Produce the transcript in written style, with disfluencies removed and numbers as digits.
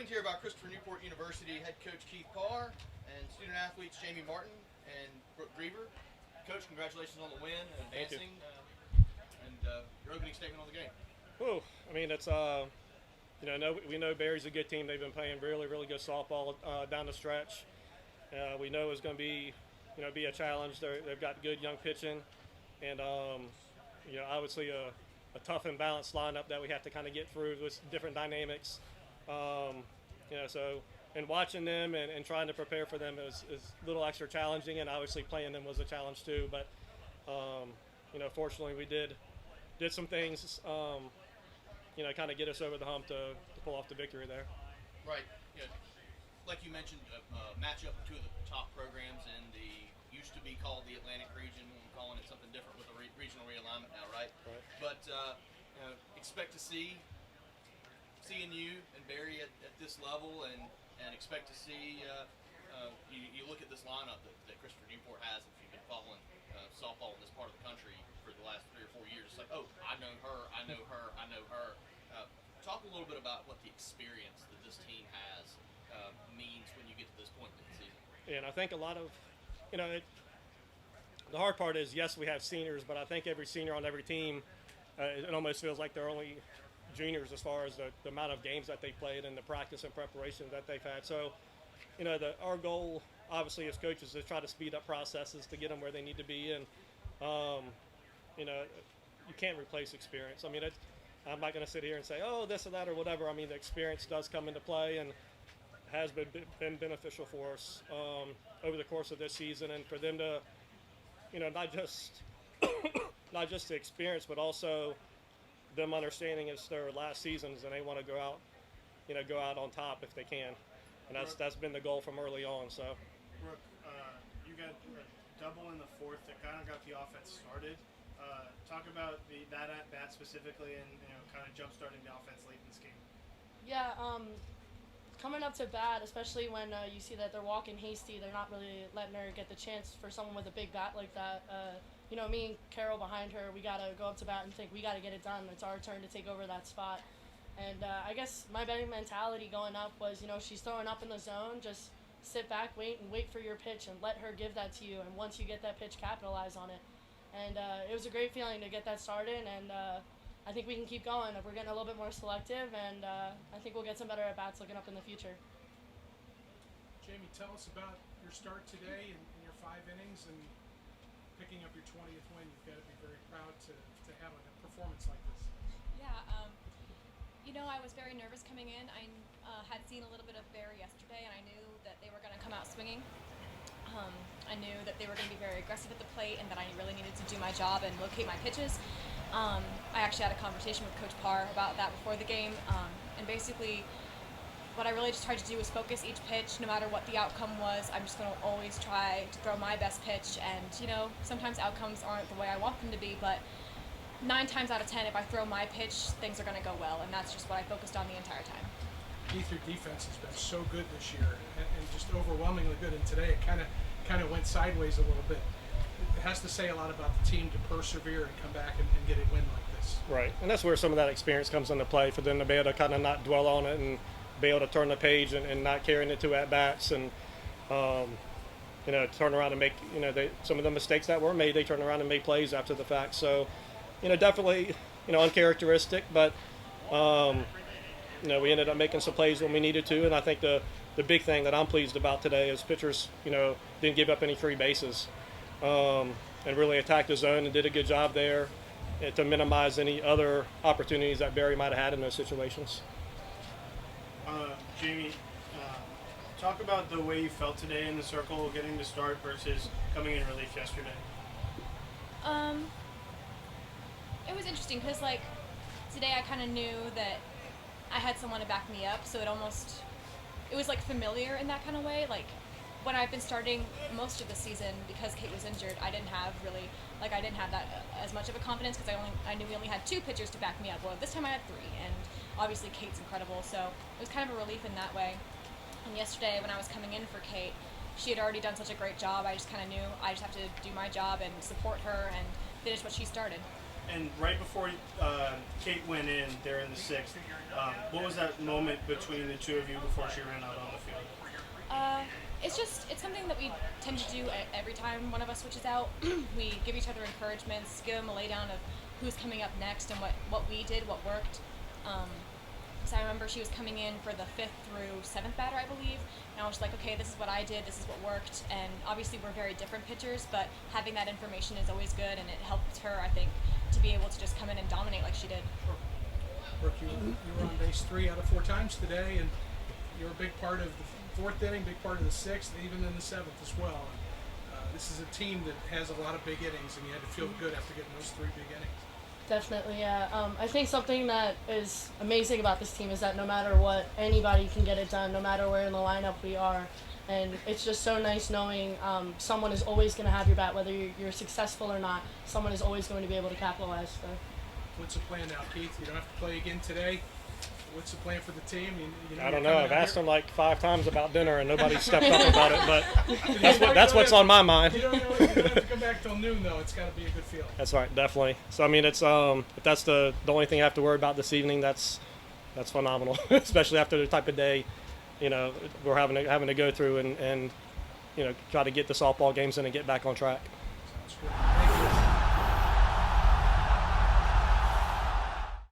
joined here by Christopher Newport University head coach Keith Parr and student athletes Jamie Martin and Brooke Griever. Coach, congratulations on the win and advancing, and your opening statement on the game. Oh, I mean, it's we know Barry's a good team. They've been playing really, really good softball down the stretch. We know it's going to be a challenge. They've got good young pitching, and obviously a tough and balanced lineup that we have to kind of get through with different dynamics. And watching them and trying to prepare for them is a little extra challenging, and obviously playing them was a challenge too. But fortunately we did some things, kind of get us over the hump to pull off the victory there. Right. Like you mentioned, matchup with two of the top programs in the used to be called the Atlantic region. We're calling it something different with the regional realignment now, right? Right. But expect to see CNU and Barry at this level, and expect to see you look at this lineup that Christopher Newport has. If you've been following softball in this part of the country for the last 3 or 4 years, it's like, oh, I know her, I know her, I know her. Talk a little bit about what the experience that this team has means when you get to this point in the season. And I think a lot of, the hard part is, yes, we have seniors, but I think every senior on every team, it almost feels like they're only juniors as far as the amount of games that they played and the practice and preparation that they've had. So, our goal, obviously, as coaches, is to try to speed up processes to get them where they need to be. And, you can't replace experience. I mean, I'm not going to sit here and say, oh, this or that or whatever. I mean, the experience does come into play and has been beneficial for us over the course of this season. And for them to, not just the experience, but also them understanding it's their last seasons and they want to go out on top if they can. And that's been the goal from early on. So, Brooke, you got a double in the fourth that kind of got the offense started. Talk about that at bat specifically, and kind of jump starting the offense late in this game. Yeah, coming up to bat, especially when you see that they're walking hasty, they're not really letting her get the chance for someone with a big bat like that. Me and Carol behind her, we got to go up to bat and think we got to get it done. It's our turn to take over that spot. And I guess my betting mentality going up was, she's throwing up in the zone, just sit back, wait for your pitch and let her give that to you. And once you get that pitch, capitalize on it. And it was a great feeling to get that started, and I think we can keep going. We're getting a little bit more selective, and I think we'll get some better at-bats looking up in the future. Jamie, tell us about your start today and your 5 innings and picking up your 20th win. You've got to be very proud to have a performance like this. Yeah, I was very nervous coming in. I had seen a little bit of Barry yesterday, and I knew that they were going to come out swinging. I knew that they were going to be very aggressive at the plate and that I really needed to do my job and locate my pitches. I actually had a conversation with Coach Parr about that before the game, and basically what I really just tried to do was focus each pitch. No matter what the outcome was, I'm just going to always try to throw my best pitch, and sometimes outcomes aren't the way I want them to be, but 9 times out of 10, if I throw my pitch, things are going to go well, and that's just what I focused on the entire time. Keith, your defense has been so good this year and just overwhelmingly good, and today it kind of went sideways a little bit. It has to say a lot about the team to persevere and come back and get a win like this. Right, and that's where some of that experience comes into play for them to be able to kind of not dwell on it and be able to turn the page and not carrying it to at-bats and, turn around and make, some of the mistakes that were made, they turn around and make plays after the fact. So, definitely, uncharacteristic, but, we ended up making some plays when we needed to, and I think the big thing that I'm pleased about today is pitchers, didn't give up any free bases and really attacked the zone and did a good job there to minimize any other opportunities that Barry might have had in those situations. Jamie, talk about the way you felt today in the circle, getting to start versus coming in relief yesterday. It was interesting because, today I kind of knew that I had someone to back me up, so it was familiar in that kind of way. When I've been starting most of the season, because Kate was injured, I didn't have that as much of a confidence because I knew we only had 2 pitchers to back me up. Well, this time I had 3, and obviously Kate's incredible, so it was kind of a relief in that way. And yesterday when I was coming in for Kate, she had already done such a great job. I just kind of knew I just have to do my job and support her and finish what she started. And right before Kate went in there in the sixth, what was that moment between the two of you before she ran out on the field? It's something that we tend to do every time one of us switches out. We give each other encouragements, give them a laydown of who's coming up next and what we did, what worked. So I remember she was coming in for the 5th through 7th batter, I believe, and I was like, okay, this is what I did, this is what worked, and obviously we're very different pitchers, but having that information is always good, and it helped her, I think, to be able to just come in and dominate like she did. Brooke, you were on base 3 out of 4 times today, and you're a big part of the 4th inning, big part of the 6th, even in the 7th as well. And, this is a team that has a lot of big innings, and you had to feel good after getting those 3 big innings. Definitely, yeah. I think something that is amazing about this team is that no matter what, anybody can get it done, no matter where in the lineup we are. And it's just so nice knowing someone is always going to have your bat, whether you're successful or not. Someone is always going to be able to capitalize. So. What's the plan now, Keith? You don't have to play again today. What's the plan for the team? You know, I don't know. I've asked them like 5 times about dinner, and nobody stepped up about it. But that's what's on my mind. You don't have to come back till noon, though. It's got to be a good feeling. That's right, definitely. So I mean, it's if that's the only thing I have to worry about this evening, that's phenomenal. Especially after the type of day, we're having to go through and try to get the softball games in and get back on track. Sounds good.